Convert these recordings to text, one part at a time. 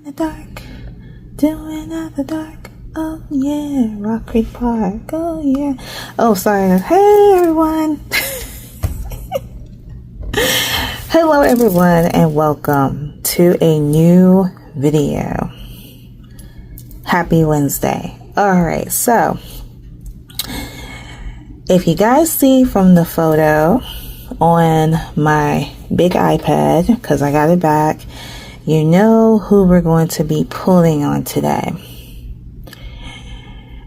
the dark, doing at the dark. Oh yeah, Rock Creek Park. Oh yeah. Oh, sorry. Hey everyone. Hello everyone, and welcome to a new video. Happy Wednesday. Alright, so if you guys see from the photo on my big iPad, because I got it back, you know who we're going to be pulling on today.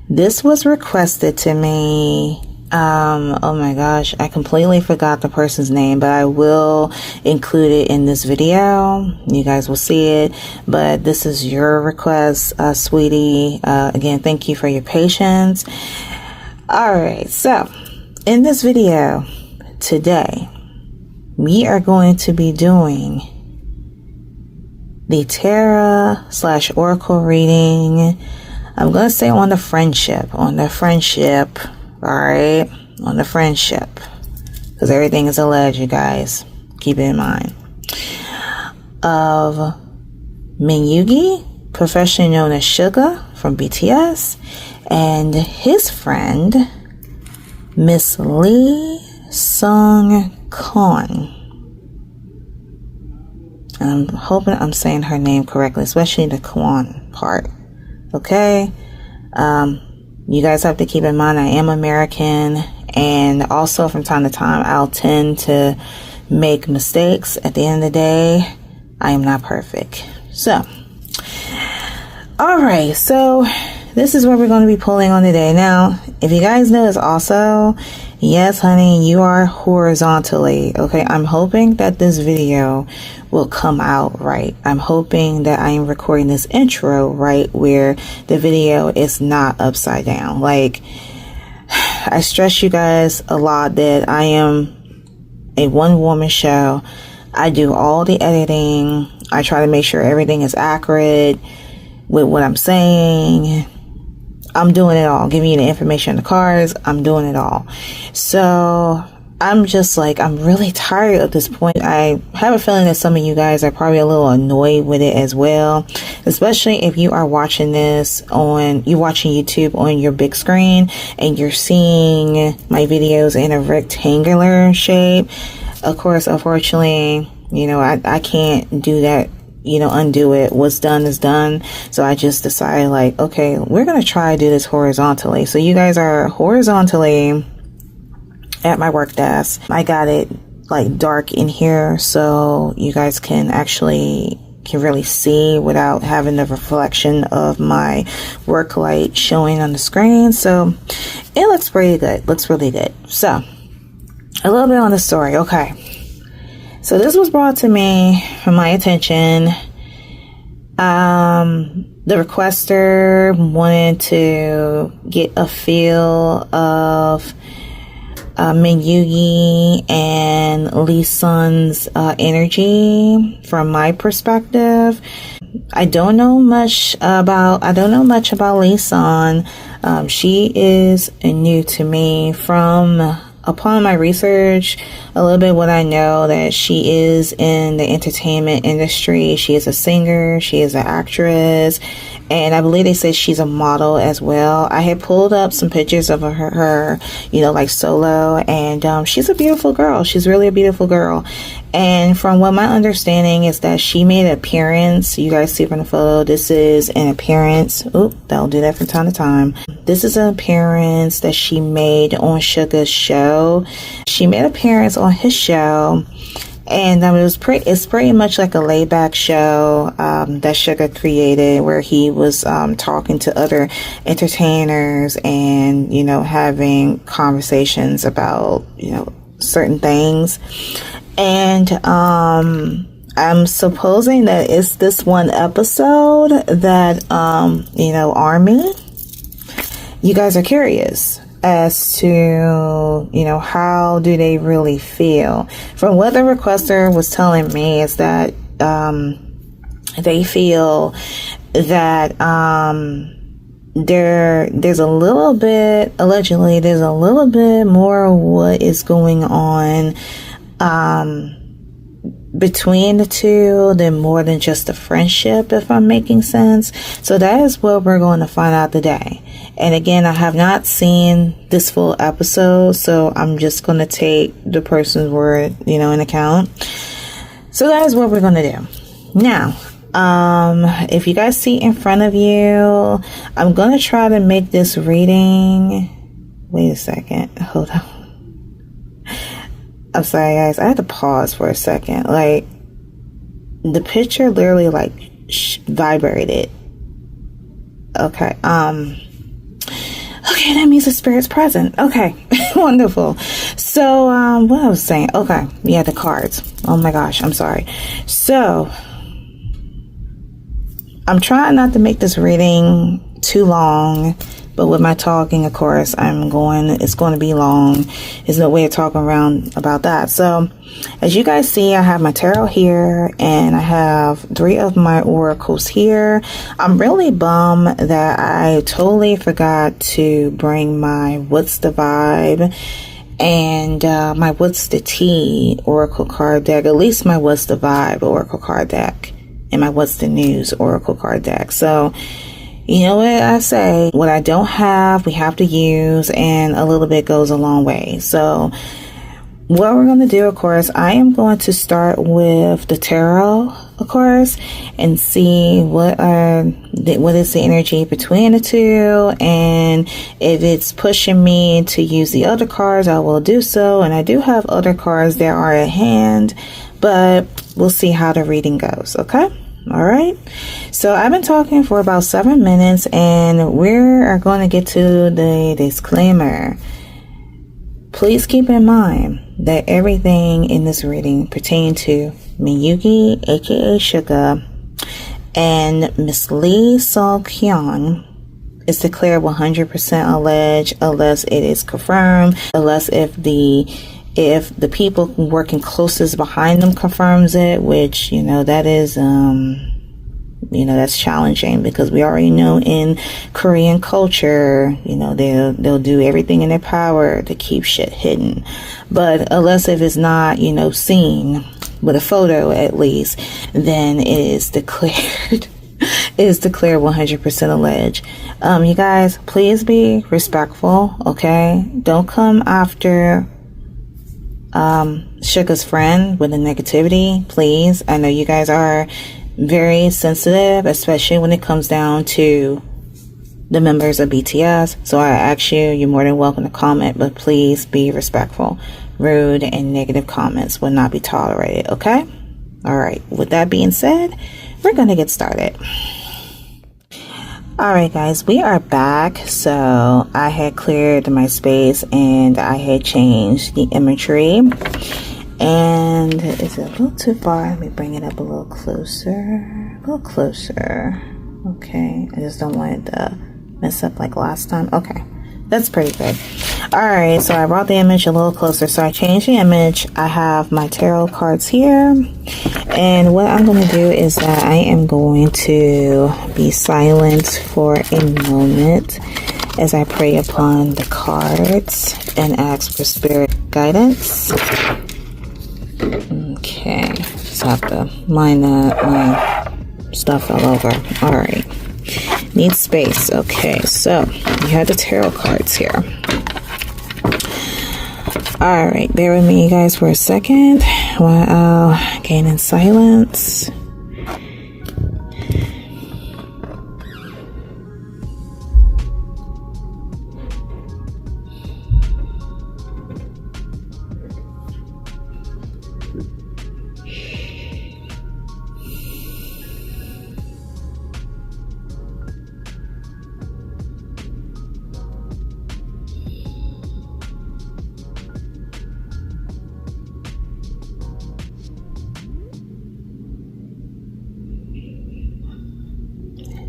This was requested to me. Oh my gosh, I completely forgot the person's name, but I will include it in this video. You guys will see it, but this is your request, sweetie. Again, thank you for your patience. All right, so in this video today, we are going to be doing the tarot/oracle reading. I'm going to say on the friendship, all right, on the friendship, because everything is alleged, you guys, keep it in mind, of Minhyugi, professionally known as Suga from BTS, and his friend, Miss Lee Sung Kyung. And I'm hoping I'm saying her name correctly, especially the Kwon part. Okay? You guys have to keep in mind I am American, and also from time to time I'll tend to make mistakes. At the end of the day, I am not perfect. So, alright, so this is what we're going to be pulling on today. Now, if you guys notice also, yes honey, you are horizontally, okay? I'm hoping that this video will come out right. I'm hoping that I am recording this intro right, where the video is not upside down. Like, I stress you guys a lot that I am a one-woman show. I do all the editing. I try to make sure everything is accurate with what I'm saying. I'm doing it all, giving you the information on the cards. I'm doing it all. So I'm just like, I'm really tired at this point. I have a feeling that some of you guys are probably a little annoyed with it as well, especially if you are watching this you're watching YouTube on your big screen and you're seeing my videos in a rectangular shape. Of course, unfortunately, you know, I can't do that. You know, undo it. What's done is done. So I just decided, like, okay, we're going to try to do this horizontally. So you guys are horizontally at my work desk. I got it like dark in here so you guys can really see without having the reflection of my work light showing on the screen. So it looks pretty good. Looks really good. So a little bit on the story. Okay. So this was brought to me for my attention. The requester wanted to get a feel of Minhyugi and Lee Sung's energy from my perspective. I don't know much about Lee Sung. She is new to me. Upon my research, a little bit what I know, that she is in the entertainment industry. She is a singer, she is an actress, and I believe they say she's a model as well. I had pulled up some pictures of her, you know, like solo, and she's a beautiful girl. She's really a beautiful girl. And from what my understanding is that she made an appearance. You guys see from the photo, this is an appearance. Oop, that'll do that from time to time. This is an appearance that she made on Suga's show. She made an appearance on his show, and it's pretty much like a laid back show that Suga created, where he was talking to other entertainers and, you know, having conversations about, you know, certain things. And I'm supposing that it's this one episode that you know, Army, you guys are curious as to, you know, how do they really feel. From what the requester was telling me is that they feel that there's a little bit, allegedly there's a little bit more of what is going on between the two than more than just a friendship, if I'm making sense. So that is what we're going to find out today. And again, I have not seen this full episode, so I'm just going to take the person's word, in account. So that is what we're going to do. Now, if you guys see in front of you, I'm going to try to make this reading. Wait a second. Hold on. I'm sorry, guys. I had to pause for a second. Like, the picture literally, like, vibrated. Okay. Okay, that means the spirit's present. Okay. Wonderful. So, what I was saying. Okay. Yeah, the cards. Oh my gosh. I'm sorry. So, I'm trying not to make this reading too long. But with my talking, of course, it's going to be long. There's no way of talking around about that. So, as you guys see, I have my tarot here, and I have 3 of my oracles here. I'm really bummed that I totally forgot to bring my What's the Vibe and my What's the Tea oracle card deck. At least my What's the Vibe oracle card deck and my What's the News oracle card deck. So, you know what I say? What I don't have, we have to use, and a little bit goes a long way. So, what we're going to do, of course, I am going to start with the tarot, of course, and see what is the energy between the two, and if it's pushing me to use the other cards, I will do so. And I do have other cards that are at hand, but we'll see how the reading goes, okay? All right. So I've been talking for about 7 minutes, and we're going to get to the disclaimer. Please keep in mind that everything in this reading pertains to Miyuki, aka Suga, and Miss Lee Sung Kyung is declared 100% alleged unless it is confirmed, unless if the people working closest behind them confirms it, which, that is, that's challenging, because we already know in Korean culture, they'll do everything in their power to keep shit hidden. But unless if it's not, seen with a photo at least, then it is declared, it is declared 100% alleged. You guys, please be respectful, okay? Don't come after Suga's friend with the negativity, please. I know you guys are very sensitive, especially when it comes down to the members of BTS. So I ask you, you're more than welcome to comment, but please be respectful. Rude and negative comments will not be tolerated, okay? All right, with that being said, we're going to get started. All right, guys, we are back. So I had cleared my space and I had changed the imagery. And is it a little too far? Let me bring it up a little closer. A little closer. Okay, I just don't want it to mess up like last time. Okay, that's pretty good. All right, so I brought the image a little closer. So I changed the image. I have my tarot cards here. And what I'm going to do is that I am going to be silent for a moment as I pray upon the cards and ask for spirit guidance. Okay, just have to mind that my stuff fell over. All right, need space. Okay, so you have the tarot cards here. All right, bear with me, you guys, for a second while I'll gain in silence.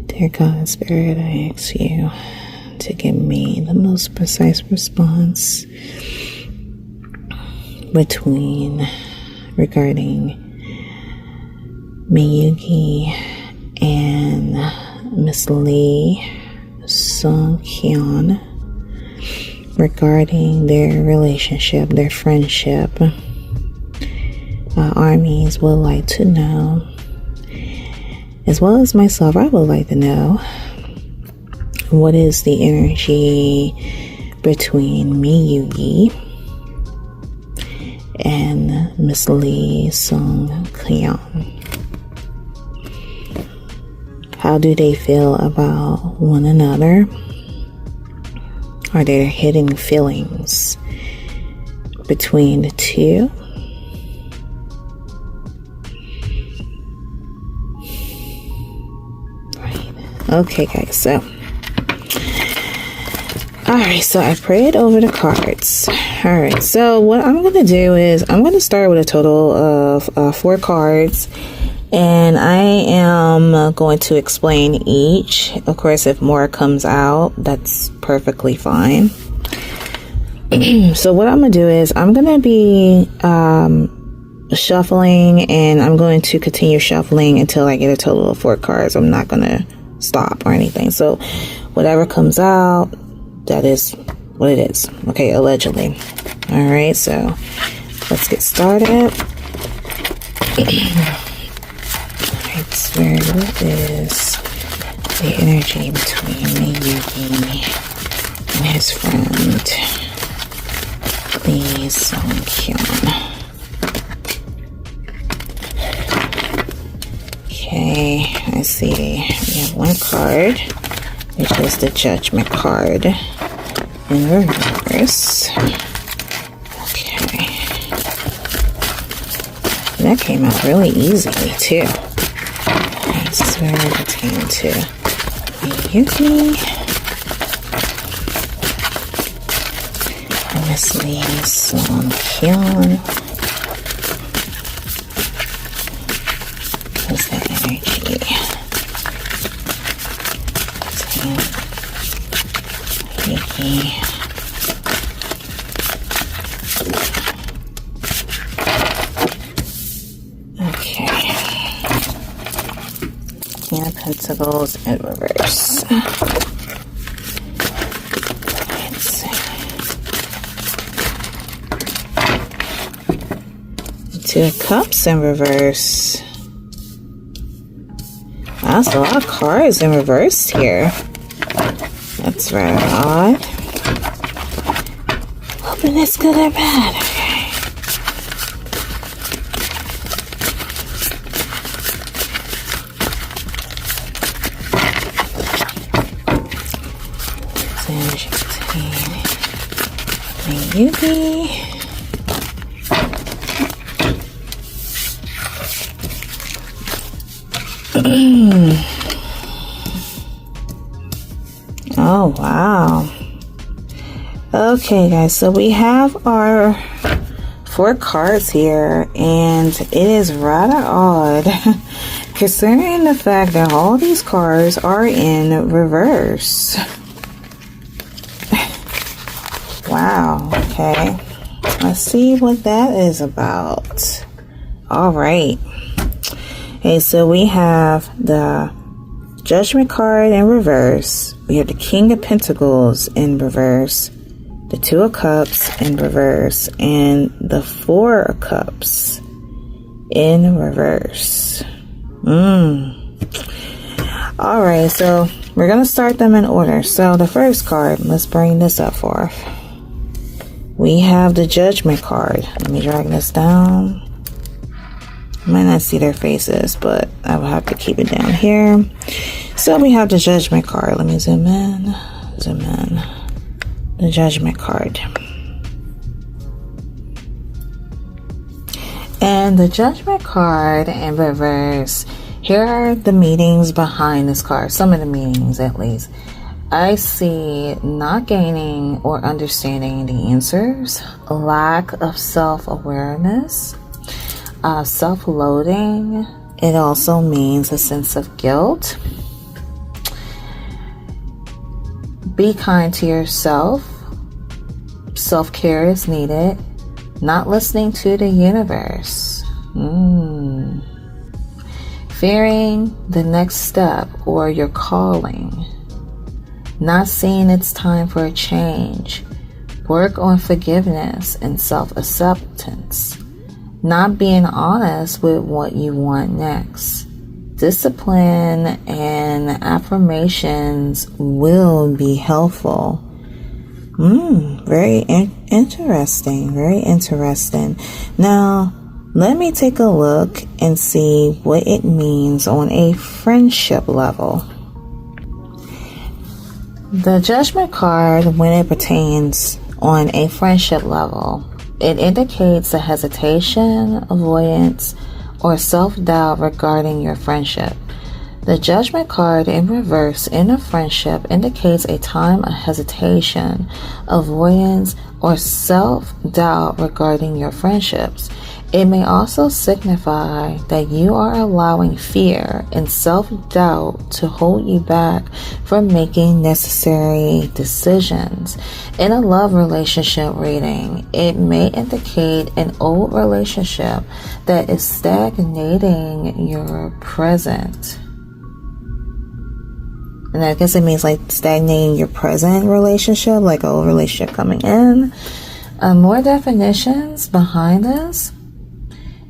Dear God and Spirit, I ask you to give me the most precise response regarding Miyuki and Miss Lee Sung Kyung, regarding their relationship, their friendship, my armies would like to know, as well as myself, I would like to know, what is the energy between me, Yugi, and Miss Lee Sung Kyung? How do they feel about one another? Are there hidden feelings between the two? Right. Okay, guys, so alright, so I prayed over the cards. Alright, so what I'm going to do is I'm going to start with a total of 4 cards. And I am going to explain each. Of course, if more comes out, that's perfectly fine. So what I'm going to do is I'm going to be shuffling, and I'm going to continue shuffling until I get a total of 4 cards. I'm not going to stop or anything. So whatever comes out, that is what it is. Okay, allegedly. All right, so let's get started. Where is the energy between me, Yugi, and his friend Lee Sung Kyung? Okay, I see we have 1 card, which is the Judgment card in reverse. Okay, that came out really easily too. This is where it pertains to Yugi and Miss Lee Sung Kyung. What's that energy? Yugi. Pentacles in reverse. Let's see. 2 of Cups in reverse. That's a lot of cards in reverse here. That's rather odd. Hoping it's good or bad. Yugi. Oh, wow. Okay, guys, so we have our 4 cards here, and it is rather odd considering the fact that all these cards are in reverse. Wow, okay. Let's see what that is about. All right. Okay, so we have the Judgment card in reverse. We have the King of Pentacles in reverse, the 2 of Cups in reverse, and the 4 of Cups in reverse. All right, so we're going to start them in order. So the first card, let's bring this up forth. We have the Judgment card. Let me drag this down. You might not see their faces, but I will have to keep it down here. So we have the Judgment card. Let me zoom in. Zoom in. The Judgment card. And the Judgment card in reverse. Here are the meanings behind this card. Some of the meanings, at least. I see not gaining or understanding the answers, a lack of self-awareness, self-loathing. It also means a sense of guilt. Be kind to yourself. Self-care is needed. Not listening to the universe. Fearing the next step or your calling. Not seeing it's time for a change. Work on forgiveness and self-acceptance. not being honest with what you want next. Discipline and affirmations will be helpful. Very interesting. Very interesting. Now, let me take a look and see what it means on a friendship level. The Judgment card, when it pertains on a friendship level, it indicates a hesitation, avoidance, or self-doubt regarding your friendship. The Judgment card in reverse in a friendship indicates a time of hesitation, avoidance, or self-doubt regarding your friendships. It may also signify that you are allowing fear and self-doubt to hold you back from making necessary decisions. In a love relationship reading, it may indicate an old relationship that is stagnating your present. And I guess it means like stagnating your present relationship, like an old relationship coming in. More definitions behind this.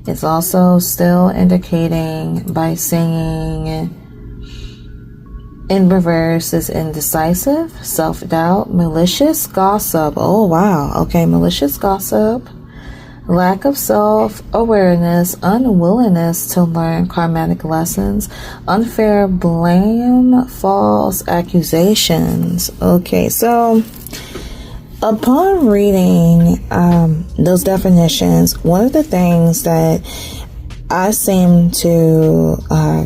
It's also still indicating by saying in reverse is indecisive, self-doubt, malicious gossip. Oh, wow. Okay, malicious gossip, lack of self-awareness, unwillingness to learn karmatic lessons, unfair blame, false accusations. Okay, so upon reading those definitions, one of the things that I seem to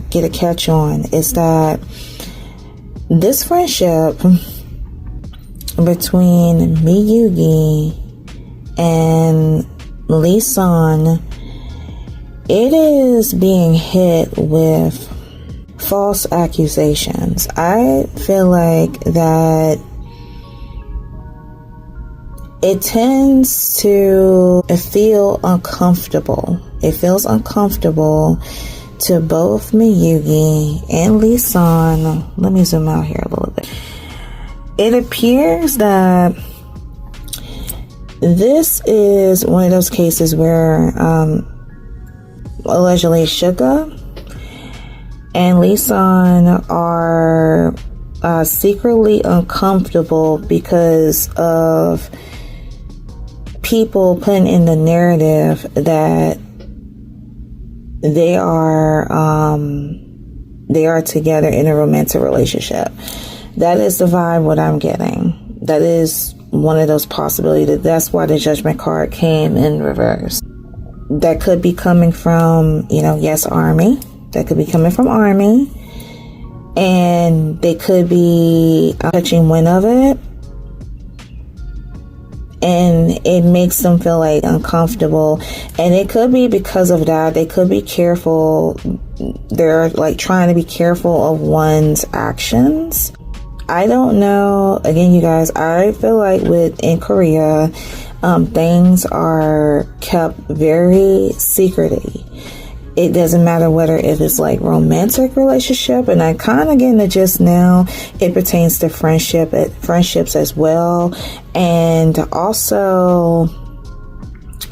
get a catch on is that this friendship between Miyuki and Lee Sung, it is being hit with false accusations. I feel like that it tends to feel uncomfortable. It feels uncomfortable to both Miyuki and Lee Sung. Let me zoom out here a little bit. It appears that this is one of those cases where allegedly Suga and Lee Sung are secretly uncomfortable because of people putting in the narrative that they are together in a romantic relationship. That is the vibe what I'm getting. That is one of those possibilities. That's why the Judgment card came in reverse. That could be coming from, yes, Army. That could be coming from Army. And they could be catching wind of it. And it makes them feel like uncomfortable. And it could be because of that. They could be careful. They're like trying to be careful of one's actions. I don't know. Again, you guys, I feel like in Korea, things are kept very secretly. It doesn't matter whether if it's like romantic relationship, and I kind of getting it just now. It pertains to friendships as well, and also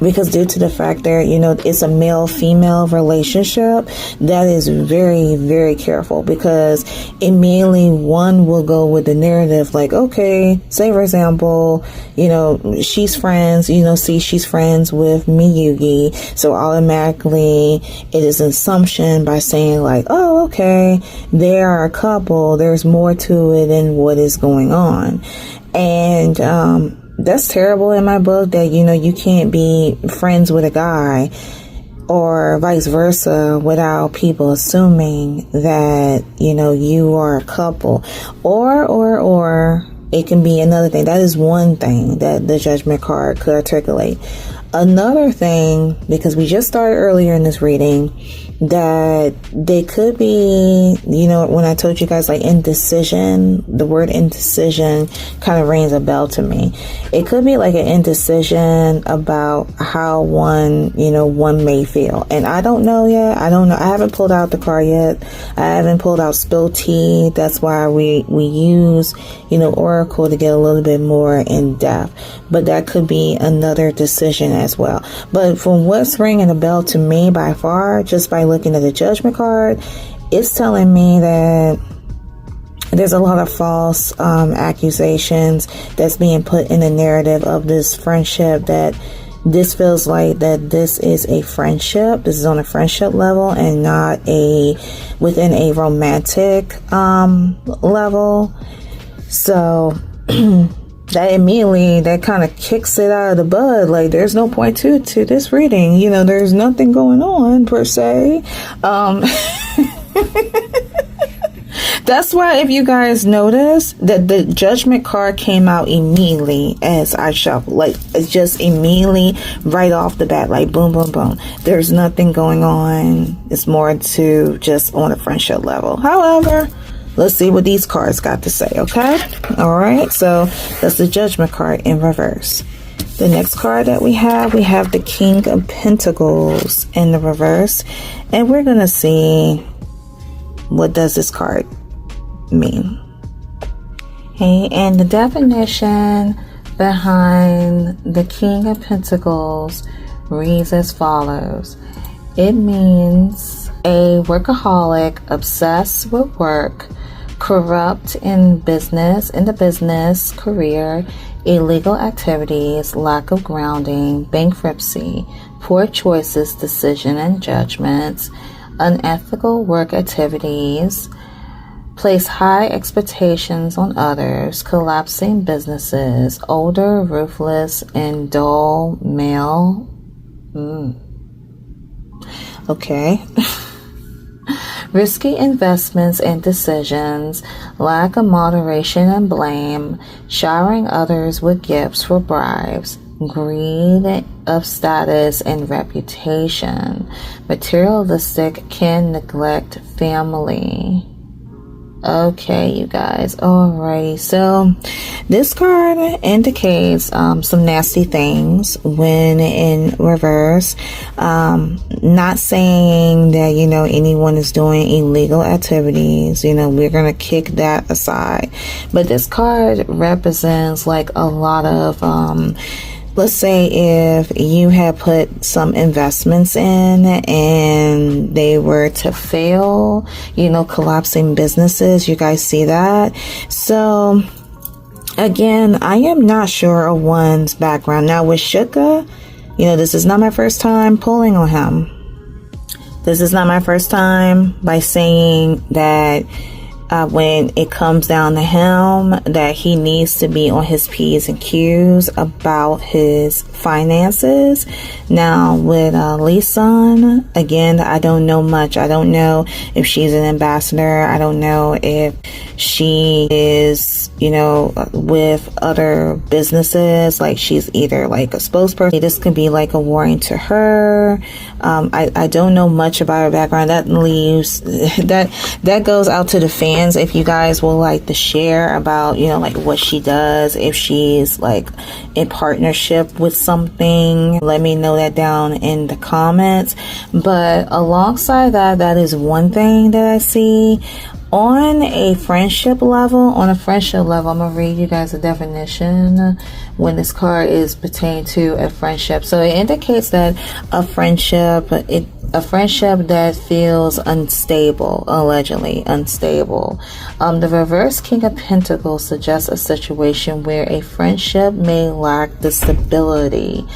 because due to the fact that it's a male-female relationship, that is very, very careful, because immediately one will go with the narrative like, okay, say for example, she's friends, she's friends with Miyuki, so automatically it is an assumption by saying like, oh, okay, they are a couple, there's more to it than what is going on. And that's terrible in my book, that you can't be friends with a guy or vice versa without people assuming that you are a couple, or it can be another thing. That is one thing that the Judgment card could articulate. Another thing, because we just started earlier in this reading, that they could be, you know, when I told you guys like indecision, the word indecision kind of rings a bell to me. It could be like an indecision about how one may feel. And I don't know yet. I don't know. I haven't pulled out the card yet. I haven't pulled out spilled tea. That's why we use, Oracle to get a little bit more in depth. But that could be another decision as well. But from what's ringing a bell to me by far, just by looking at the Judgment card, it's telling me that there's a lot of false accusations that's being put in the narrative of this friendship, that this feels like that this is a friendship. This is on a friendship level and not within a romantic level. So that kind of kicks it out of the bud. Like, there's no point to this reading. There's nothing going on per se. That's why, if you guys notice, that the Judgment card came out immediately as I shuffled. Like, it's just immediately right off the bat. Like, boom, boom, boom. There's nothing going on. It's more to just on a friendship level. However, let's see what these cards got to say, okay? All right, so that's the Judgment card in reverse. The next card that we have the King of Pentacles in the reverse. And we're going to see, what does this card mean? Okay, and the definition behind the King of Pentacles reads as follows. It means a workaholic, obsessed with work, corrupt in the business career, illegal activities, lack of grounding, bankruptcy, poor choices, decision and judgments, unethical work activities, place high expectations on others, collapsing businesses, older, ruthless, and dull male. Okay. Risky investments and decisions, lack of moderation and blame, showering others with gifts for bribes, greed of status and reputation, materialistic, can neglect family. Okay, you guys. Alrighty. So this card indicates some nasty things when in reverse. Not saying that, anyone is doing illegal activities. We're going to kick that aside. But this card represents like a lot of let's say if you had put some investments in and they were to fail, collapsing businesses, you guys see that? So again, I am not sure of one's background. Now with Suga, this is not my first time pulling on him. This is not my first time by saying that when it comes down to him, that he needs to be on his P's and Q's about his finances. Now with Lee Sung, again, I don't know much. I don't know if she's an ambassador. I don't know if she is, with other businesses, like she's either like a spokesperson. This could be like a warning to her. I don't know much about her background. That leaves, that goes out to the fans. If you guys will like to share about, like what she does, if she's like in partnership with something, let me know that down in the comments. But alongside that is one thing that I see. On a friendship level, I'm going to read you guys a definition when this card is pertaining to a friendship. So it indicates that a friendship that feels unstable, allegedly unstable. The reverse King of Pentacles suggests a situation where a friendship may lack the stability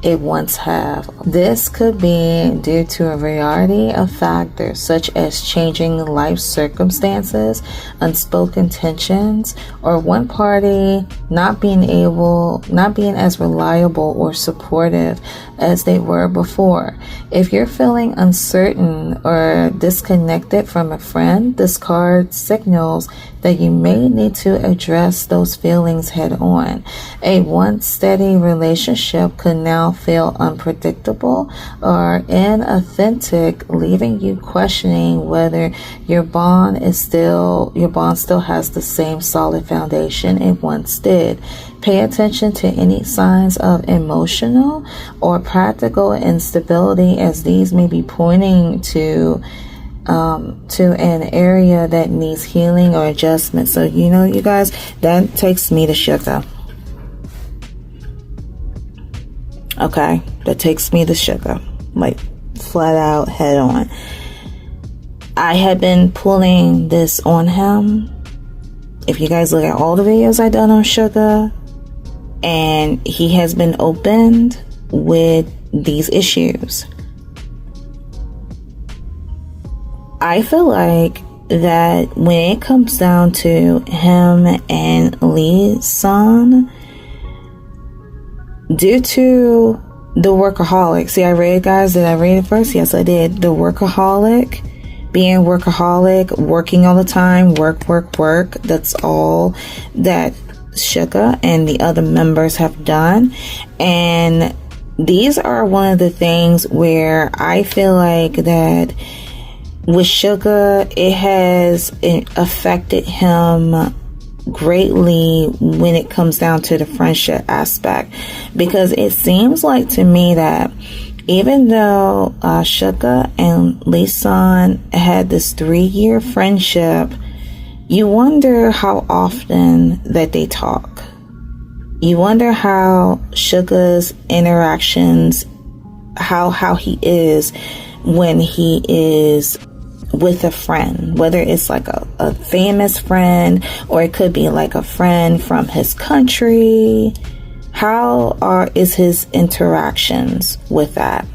it once have. This could be due to a variety of factors such as changing life circumstances, unspoken tensions, or one party not being as reliable or supportive as they were before. If you're feeling uncertain or disconnected from a friend, this card signals that you may need to address those feelings head on. A once steady relationship could now now feel unpredictable or inauthentic, leaving you questioning whether your bond still has the same solid foundation it once did. Pay attention to any signs of emotional or practical instability, as these may be pointing to an area that needs healing or adjustment. So, you guys, that takes me to Suga. Okay, that takes me to Suga, like flat out, head on. I had been pulling this on him. If you guys look at all the videos I've done on Suga, and he has been opened with these issues. I feel like that when it comes down to him and Lee Sung, due to the workaholic. See, I read, guys, did I read it first? Yes, I did. The workaholic, being workaholic, working all the time, work. That's all that Suga and the other members have done. And these are one of the things where I feel like that with Suga, it has affected him greatly when it comes down to the friendship aspect, because it seems like to me that even though Suga and Lee Sung had this 3-year friendship, you wonder how often that they talk. You wonder how Suga's interactions, how he is when he is with a friend, whether it's like a famous friend or it could be like a friend from his country. Is his interactions with that?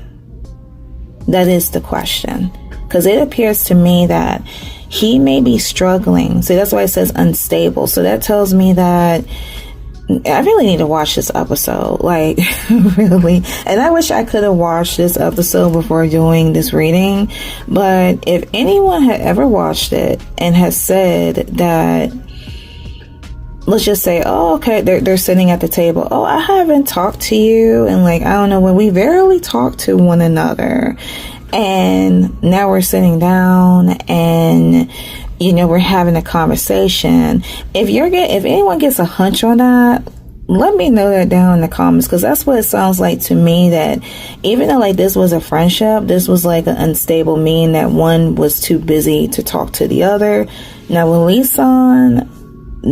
That is the question, because it appears to me that he may be struggling. So that's why it says unstable. So that tells me that I really need to watch this episode, like really. And I wish I could have watched this episode before doing this reading. But if anyone had ever watched it and has said that, let's just say, oh, okay, they're sitting at the table. Oh, I haven't talked to you. And like, I don't know, when we barely talk to one another. And now we're sitting down and we're having a conversation. If anyone gets a hunch on that, let me know that down in the comments, because that's what it sounds like to me, that even though like this was a friendship, this was like an unstable, meaning that one was too busy to talk to the other. Now with Lee Sung,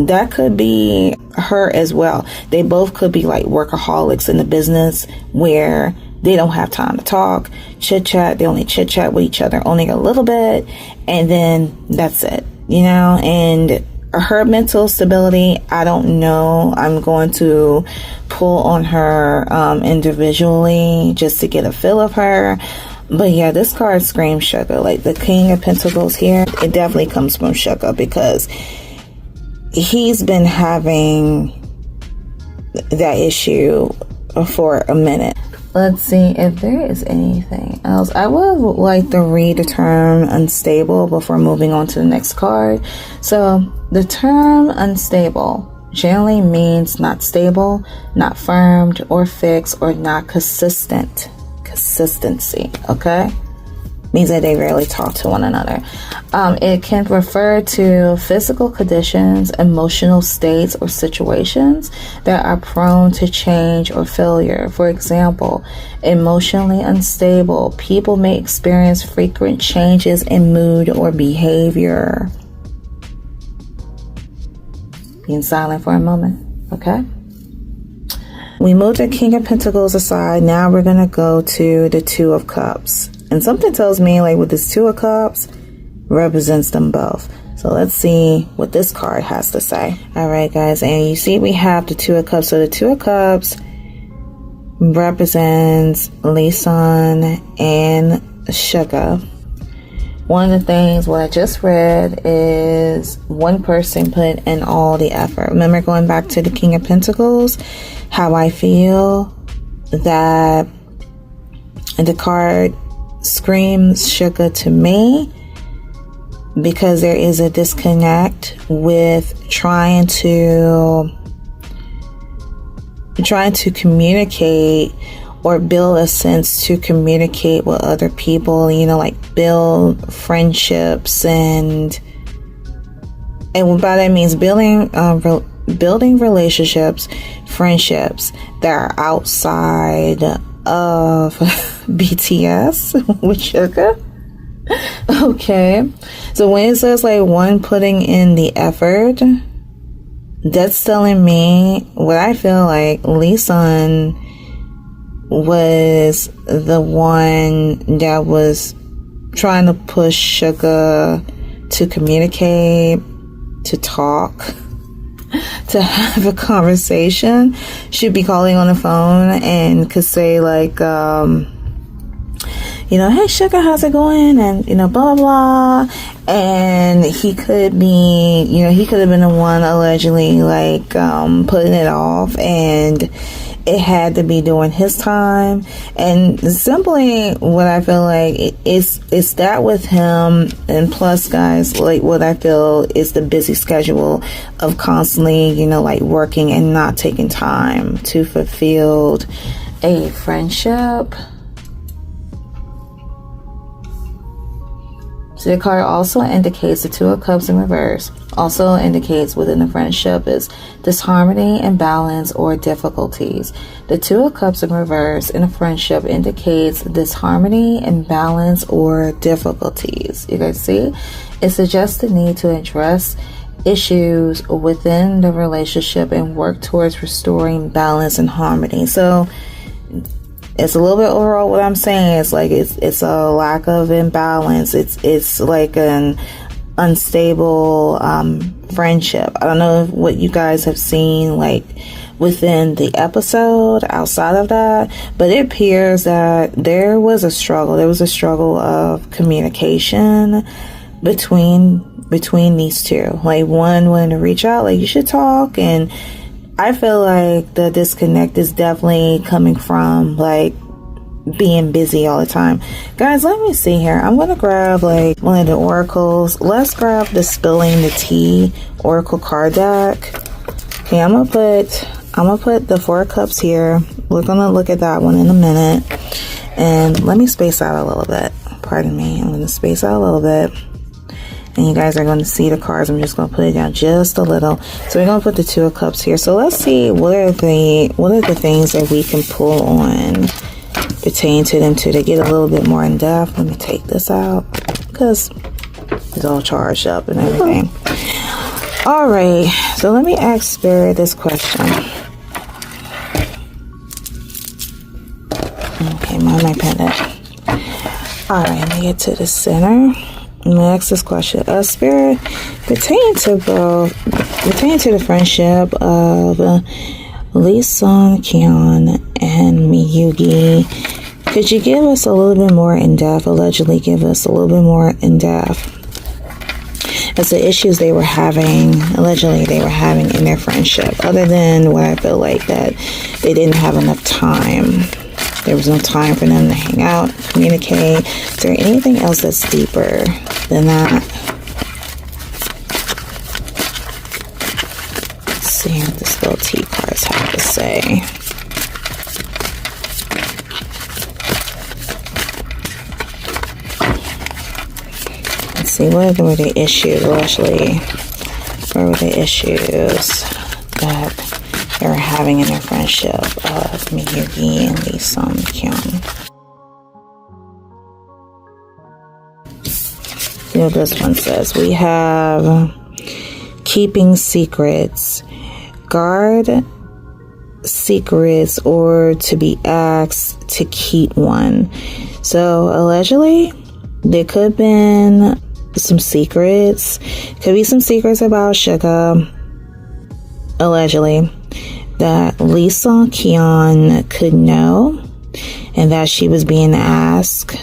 that could be her as well. They both could be like workaholics in the business where they don't have time to talk, chit chat. They only chit chat with each other only a little bit, and then that's it, and her mental stability, I don't know. I'm going to pull on her individually just to get a feel of her. But yeah, this card screams Suga. Like the King of Pentacles here, it definitely comes from Suga, because he's been having that issue for a minute. Let's see if there is anything else. I would like to read the term unstable before moving on to the next card. So the term unstable generally means not stable, not firm or fixed, or not consistent. Consistency, okay? Means that they rarely talk to one another. It can refer to physical conditions, emotional states, or situations that are prone to change or failure. For example, emotionally unstable people may experience frequent changes in mood or behavior. Being silent for a moment, okay? We moved the King of Pentacles aside. Now we're going to go to the Two of Cups. And something tells me like with this Two of Cups represents them both. So let's see what this card has to say. All right, guys. And you see we have the Two of Cups. So the Two of Cups represents Lee Sung and Suga. One of the things what I just read is one person put in all the effort. Remember going back to the King of Pentacles, how I feel that the card screams Suga to me, because there is a disconnect with trying to communicate or build a sense to communicate with other people, you know, like build friendships, and by that means building relationships, friendships that are outside of BTS with Suga. Okay, so when it says like one putting in the effort, that's telling me what I feel like Lee Sung was the one that was trying to push Suga to communicate, to talk, to have a conversation. She'd be calling on the phone and could say like, you know, hey Suga, how's it going? And, you know, blah, blah, blah. And he could be, you know, he could have been the one allegedly like putting it off, and it had to be during his time. And simply what I feel like it's that with him, and plus guys, like what I feel is the busy schedule of constantly, you know, like working and not taking time to fulfill a friendship. So the card also indicates the Two of Cups in reverse. Also indicates within the friendship is disharmony, imbalance, or difficulties. The Two of Cups in reverse in a friendship indicates disharmony, imbalance, or difficulties. You guys see? It suggests the need to address issues within the relationship and work towards restoring balance and harmony. So it's a little bit overall what I'm saying is like it's a lack of imbalance. It's like an unstable friendship. I don't know what you guys have seen like within the episode outside of that, but it appears that there was a struggle. There was a struggle of communication between these two. Like one wanted to reach out, like you should talk, and I feel like the disconnect is definitely coming from like being busy all the time. Guys, let me see here. I'm gonna grab like one of the oracles. Let's grab the Spilling the Tea oracle card deck. Okay, I'm gonna put the Four of Cups here. We're gonna look at that one in a minute, and let me space out a little bit. Pardon me, I'm gonna space out a little bit, and you guys are going to see the cards. I'm just going to put it down just a little. So we're going to put the Two of Cups here. So let's see what are the things that we can pull on pertaining to them to get a little bit more in depth. Let me take this out because it's all charged up and everything. All right, so let me ask Spirit this question. Okay, my pendant. All right, let me get to the center. I'm gonna ask this question. Spirit, pertaining to the friendship of Lee Sung Kyung and Miyuki, could you give us a little bit more in depth? Allegedly, give us a little bit more in depth as the issues allegedly they were having in their friendship. Other than what I feel like that they didn't have enough time. There was no time for them to hang out, communicate. Is there anything else that's deeper than that? Let's see what the Spell Tea cards have to say. Let's see, what were the issues, Leslie? What were the issues that they were having in their friendship of Miyuki and Lee Sung Kyung? You know, this one says we have keeping secrets, guard secrets, or to be asked to keep one. So allegedly, there could have been some secrets. Could be some secrets about Suga. Allegedly, that Lee Sung Kyung could know, and that she was being asked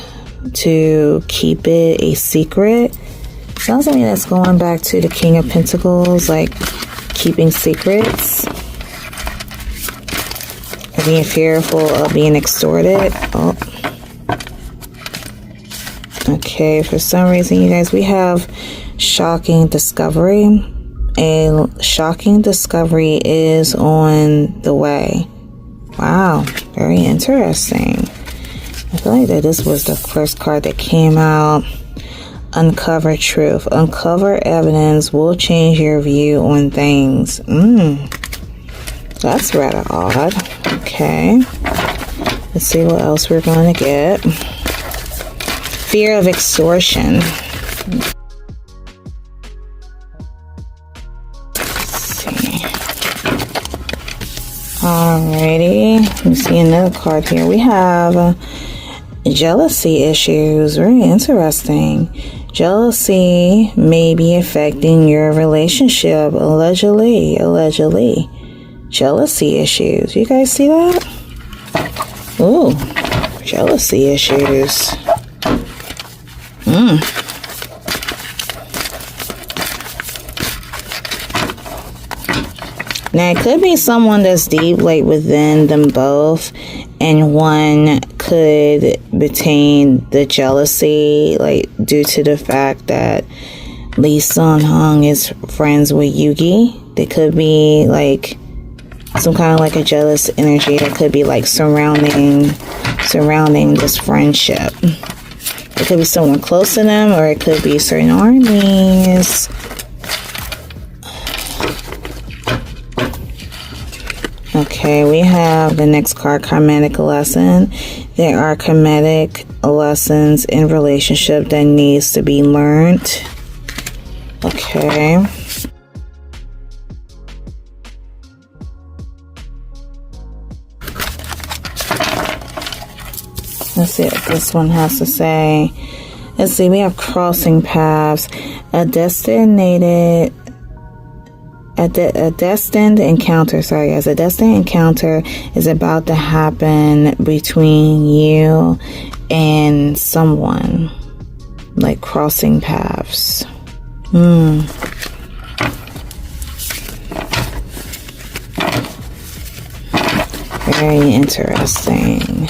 to keep it a secret. Sounds like that's going back to the King of Pentacles, like keeping secrets, or being fearful of being extorted. Oh. Okay, for some reason, you guys, we have shocking discovery. A shocking discovery is on the way. Wow, very interesting. I feel like that this was the first card that came out. Uncover truth. Uncover evidence will change your view on things. That's rather odd. Okay. Let's see what else we're going to get. Fear of extortion. Let's see. Alrighty. Let's see another card here. We have jealousy issues. Very interesting. Jealousy may be affecting your relationship. Allegedly. Jealousy issues. You guys see that? Ooh, jealousy issues. Now, it could be someone that's deep, like within them both, and one could retain the jealousy, like due to the fact that Lee Sung Kyung is friends with Yugi. There could be like some kind of like a jealous energy that could be like surrounding this friendship. It could be someone close to them, or it could be certain armies. Okay, we have the next card, karmatic lesson. There are karmatic lessons in relationship that needs to be learned. Okay. Let's see what this one has to say. Let's see, we have crossing paths. A destined encounter is about to happen between you and someone, like crossing paths. Very interesting.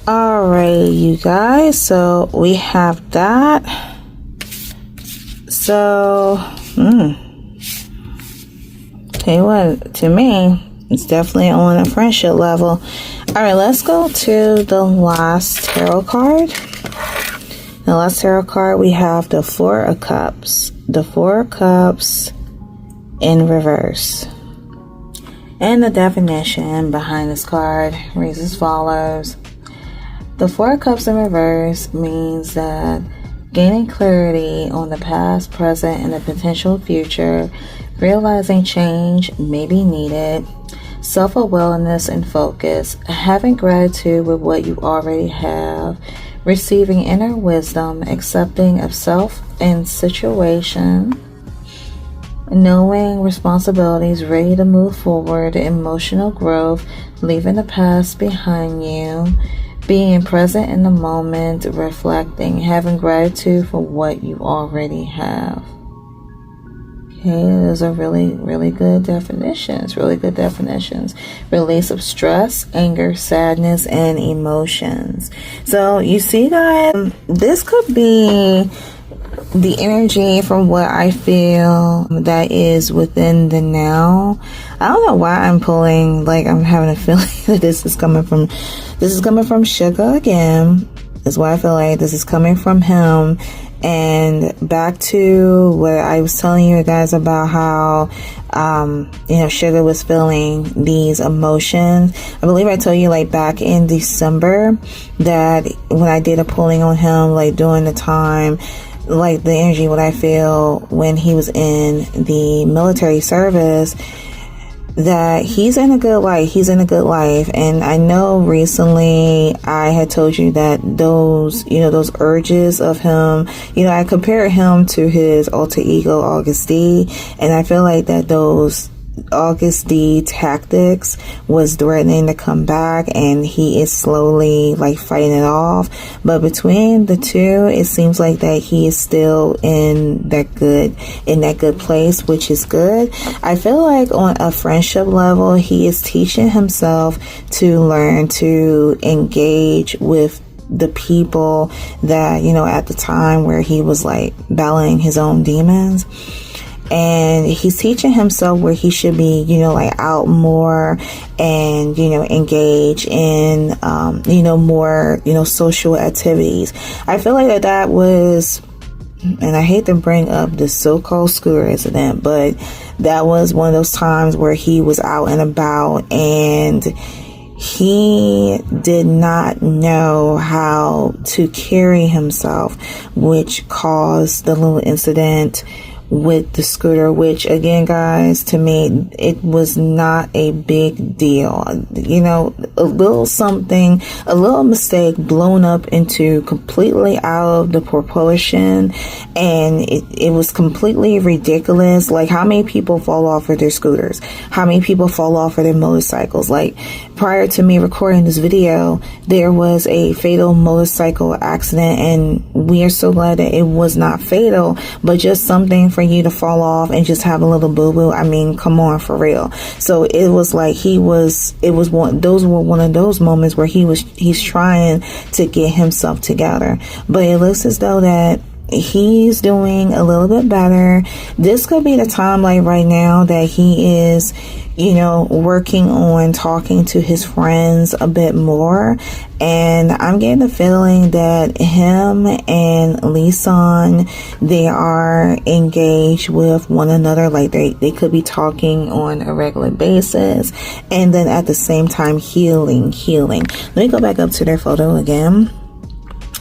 Alright, you guys, so we have that. So, tell you what, to me, it's definitely on a friendship level. Alright, let's go to the last tarot card. The last tarot card, we have the Four of Cups. The Four of Cups in reverse. And the definition behind this card reads as follows. The Four of Cups in reverse means that gaining clarity on the past, present, and the potential future, realizing change may be needed, self-awareness and focus, having gratitude with what you already have, receiving inner wisdom, accepting of self and situation, knowing responsibilities, ready to move forward, emotional growth, leaving the past behind you, being present in the moment, reflecting, having gratitude for what you already have. Okay, those are really good definitions. Release of stress, anger, sadness, and emotions. So you see, guys, this could be the energy from what I feel that is within the now. I don't know why I'm pulling, like I'm having a feeling that this is coming from Suga again. Is why I feel like this is coming from him. And back to what I was telling you guys about how Suga was feeling these emotions. I believe I told you like back in December that when I did a pulling on him, like during the time, like the energy what I feel when he was in the military service, that he's in a good life. And I know recently I had told you that those urges of him, I compared him to his alter ego August D, and I feel like that those August D tactics was threatening to come back, and he is slowly like fighting it off. But between the two, it seems like that he is still in that good place, which is good. I feel like on a friendship level, he is teaching himself to learn to engage with the people that, at the time where he was like battling his own demons. and he's teaching himself where he should be, you know, like out more and, you know, engage in, you know, more, you know, social activities. I feel like that was, and I hate to bring up the so-called scooter incident, but that was one of those times where he was out and about and he did not know how to carry himself, which caused the little incident with the scooter, which again, guys, to me, it was not a big deal. You know, a little something, a little mistake blown up into completely out of the proportion, and it was completely ridiculous. Like, how many people fall off of their scooters? How many people fall off of their motorcycles? Like, prior to me recording this video, there was a fatal motorcycle accident, and we are so glad that it was not fatal, but just something for you to fall off and just have a little boo-boo. I mean, come on, for real. So it was like those were one of those moments where he's trying to get himself together, but it looks as though that he's doing a little bit better. This could be the time, like right now, that he is, you know, working on talking to his friends a bit more. And I'm getting the feeling that him and Lee Sung, they are engaged with one another. Like they could be talking on a regular basis, and then at the same time healing. Let me go back up to their photo again.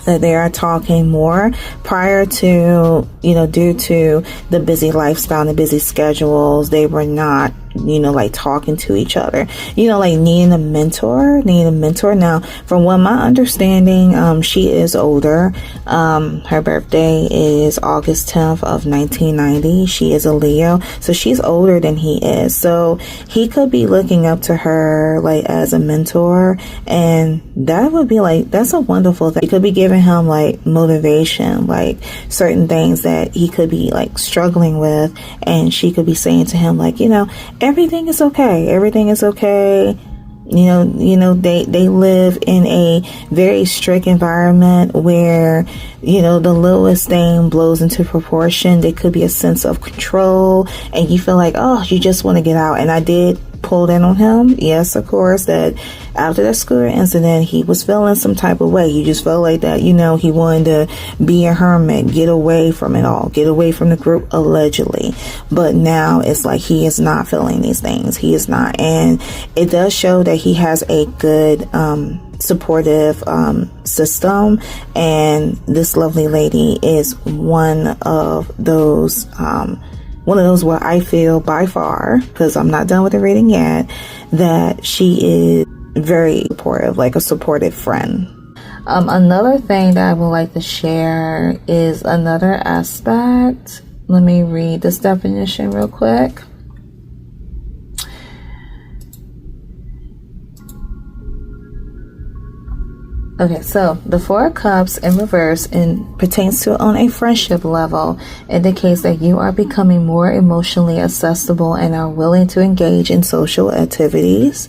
That they are talking more. Prior to, you know, due to the busy lifestyle and the busy schedules, they were not, you know, like talking to each other, you know, like needing a mentor. Now, from what my understanding, she is older. Her birthday is August 10th of 1990. She is a Leo, so she's older than he is. So he could be looking up to her like as a mentor, and that would be like, that's a wonderful thing. He could be giving him like motivation, like certain things that he could be like struggling with, and she could be saying to him like, you know, everything is okay. You know, they live in a very strict environment where, you know, the littlest thing blows into proportion. There could be a sense of control, and you feel like, oh, you just want to get out. And I did pulled in on him. Yes, of course, that after that scooter incident, he was feeling some type of way. He just felt like that, you know, he wanted to be a hermit, get away from it all, get away from the group, allegedly. But now it's like he is not feeling these things. He is not. And it does show that he has a good, supportive system, and this lovely lady is one of those where I feel by far, because I'm not done with the reading yet, that she is very supportive, like a supportive friend. Another thing that I would like to share is another aspect. Let me read this definition real quick. Okay, so the Four of Cups in reverse and pertains to on a friendship level, indicates that you are becoming more emotionally accessible and are willing to engage in social activities.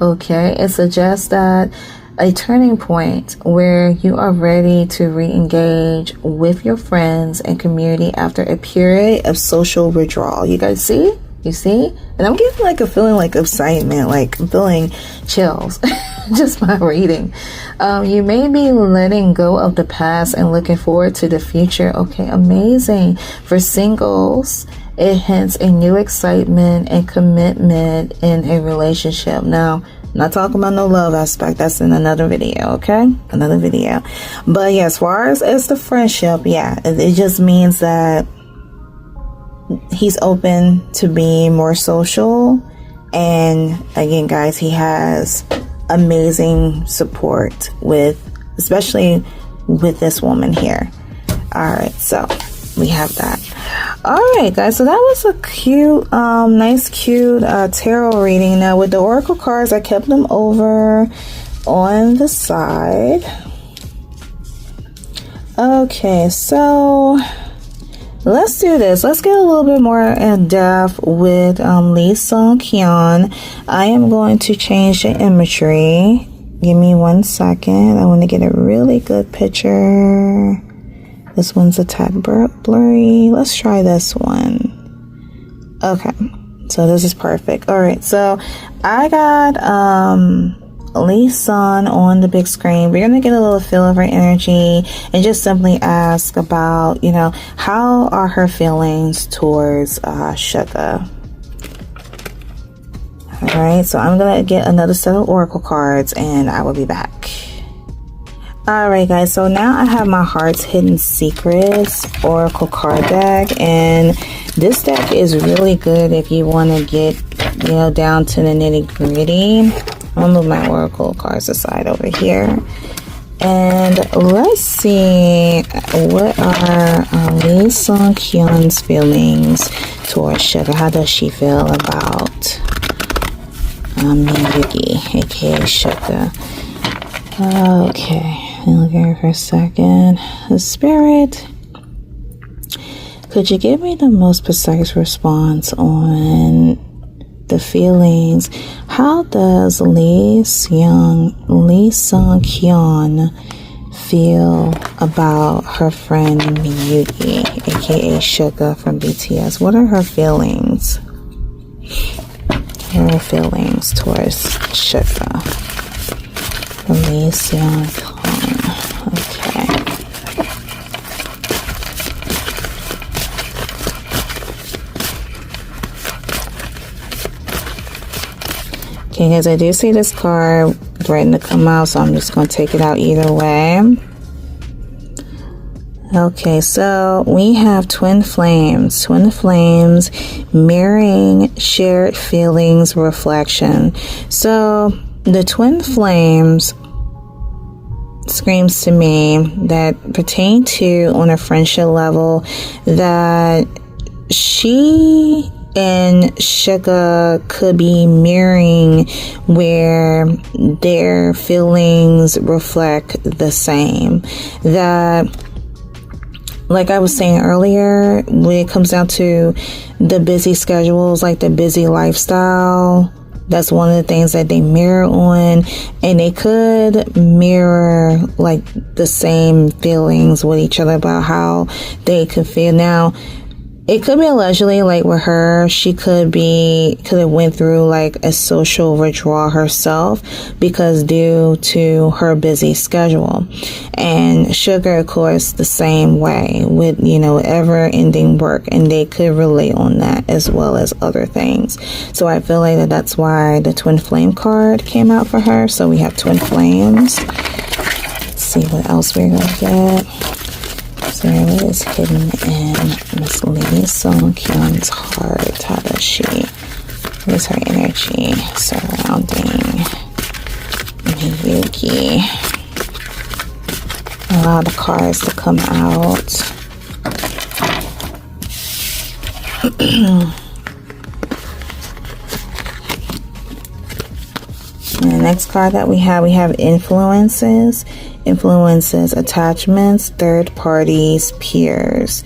Okay, it suggests that a turning point where you are ready to re-engage with your friends and community after a period of social withdrawal. You guys see? You see? And I'm getting like a feeling like excitement, like I'm feeling chills just by reading. You may be letting go of the past and looking forward to the future. Okay, amazing. For singles, it hints a new excitement and commitment in a relationship. Now, I'm not talking about no love aspect. That's in another video, okay? Another video. But yeah, as far as the friendship, yeah, it just means that he's open to being more social. And again, guys, he has amazing support especially with this woman here. All right, so we have that. All right, guys, so that was a cute, nice, cute tarot reading. Now with the oracle cards, I kept them over on the side. Okay, so let's do this. Let's get a little bit more in depth with Lee Sung Kyung. I am going to change the imagery. Give me 1 second. I want to get a really good picture. This one's a tad blurry. Let's try this one. Okay, so this is perfect. All right, so I got Lee Sung on the big screen. We're gonna get a little feel of her energy and just simply ask about, you know, how are her feelings towards Suga. All right, so I'm gonna get another set of oracle cards and I will be back. All right, guys, so now I have my Heart's Hidden Secrets oracle card deck, and this deck is really good if you want to get, you know, down to the nitty-gritty. I'm gonna move my oracle cards aside over here, and let's see what are Lee Sung Kyung's feelings towards Suga. How does she feel about Yugi, aka Suga? Okay, look at her for a second. The Spirit, could you give me the most precise response on the feelings? How does Lee Sung Kyung feel about her friend Yugi, aka Suga from BTS? What are her feelings? Her feelings towards Suga from Lee Sung Kyung. Okay. Okay, guys, I do see this card ready to come out, so I'm just going to take it out either way. Okay, so we have twin flames. Twin flames mirroring shared feelings reflection. So the twin flames screams to me that pertain to, on a friendship level, that she and Suga could be mirroring where their feelings reflect the same. That, like I was saying earlier, when it comes down to the busy schedules, like the busy lifestyle, that's one of the things that they mirror on, and they could mirror like the same feelings with each other about how they could feel. Now, it could be allegedly like with her, she could have went through like a social withdrawal herself because due to her busy schedule. And Suga, of course, the same way with, you know, ever ending work, and they could relate on that as well as other things. So I feel like that's why the twin flame card came out for her. So we have twin flames. Let's see what else we're gonna get. So what is hidden in Miss Lee Sung Kyung's heart? How does she, what is her energy surrounding Yugi? Allow the cards to come out. And the next card that we have influences. Influences, attachments, third parties, peers.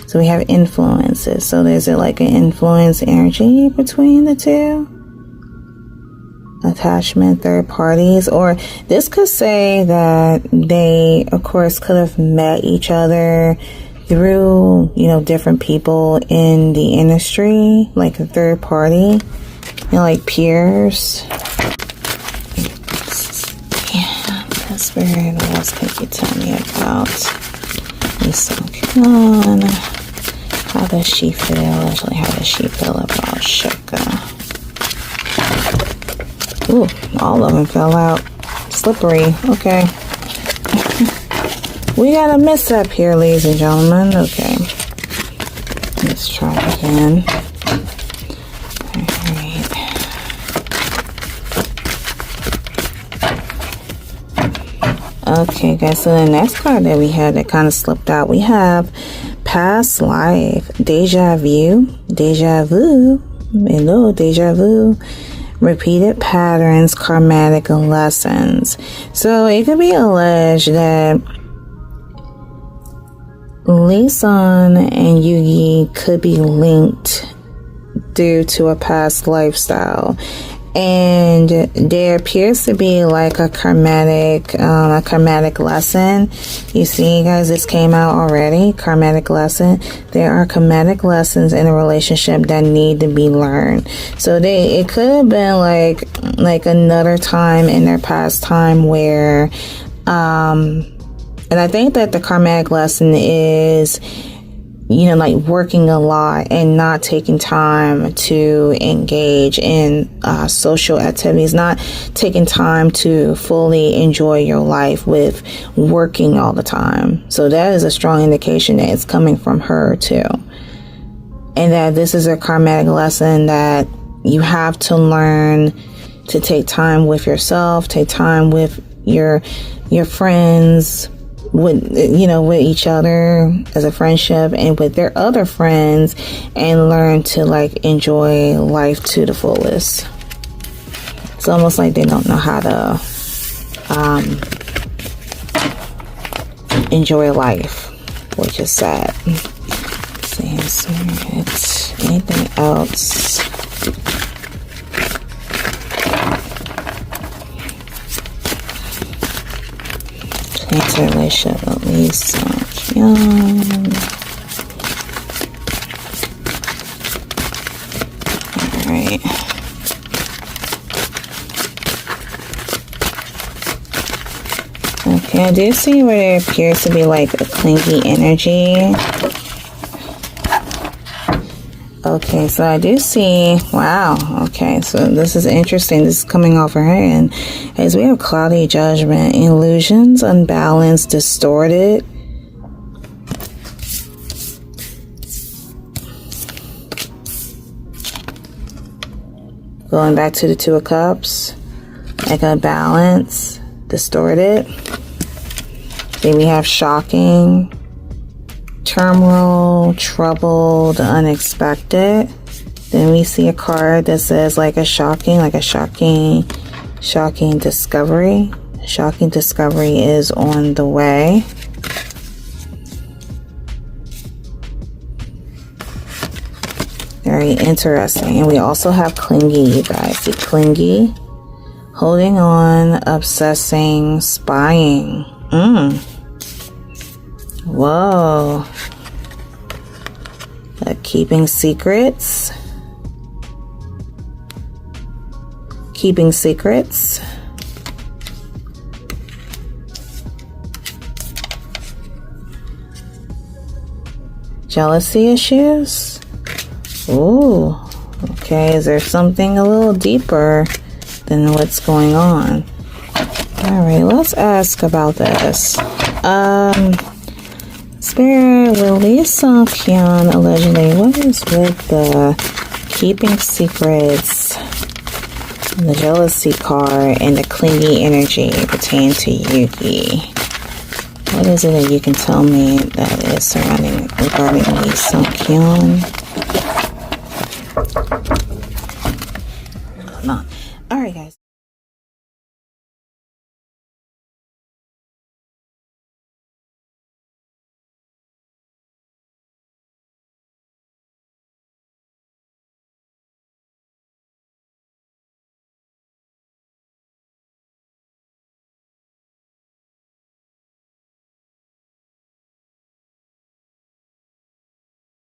So we have influences. So there's like an influence energy between the two. Attachment, third parties. Or this could say that they, of course, could have met each other through, you know, different people in the industry, like a third party, you know, like peers. Spirit, what else could you tell me about Lee Sung Kyung? How does she feel? Actually, how does she feel about Suga? Ooh, all of them fell out. Slippery. Okay. We got a mishap here, ladies and gentlemen. Okay. Let's try again. Okay, guys, so the next card that we had that kind of slipped out, we have past life, deja vu, hello, deja vu, repeated patterns, karmatic lessons. So it could be alleged that Lee Sung and Yugi could be linked due to a past lifestyle. And there appears to be like a karmatic lesson. You see, guys, this came out already. Karmatic lesson. There are karmatic lessons in a relationship that need to be learned. So it could have been like another time in their past time where, and I think that the karmatic lesson is, you know, like working a lot and not taking time to engage in social activities, not taking time to fully enjoy your life with working all the time. So that is a strong indication that it's coming from her too. And that this is a karmatic lesson that you have to learn to take time with yourself, take time with your friends, with each other as a friendship and with their other friends, and learn to like enjoy life to the fullest. It's almost like they don't know how to enjoy life, which is sad. Let's see, anything else? Cancer relationship with Lee Sung Kyung. Alright. Okay, I do see where there appears to be like a clingy energy. Okay, so I do see, wow, okay, so this is interesting. This is coming off her hand. As we have cloudy judgment, illusions, unbalanced, distorted. Going back to the Two of Cups, like a balance, distorted. Then we have shocking, turmoil, troubled, unexpected. Then we see a card that says like a shocking discovery. Shocking discovery is on the way. Very interesting. And we also have clingy, you guys. See, clingy, holding on, obsessing, spying. Whoa. Keeping secrets. Keeping secrets. Jealousy issues. Ooh. Okay, is there something a little deeper than what's going on? Alright, let's ask about this. Spirit, will Lee Sung Kyung allegedly, what is with the keeping secrets, the jealousy card, and the clingy energy pertaining to Yuki? What is it that you can tell me that is surrounding regarding Lee Sung Kyung?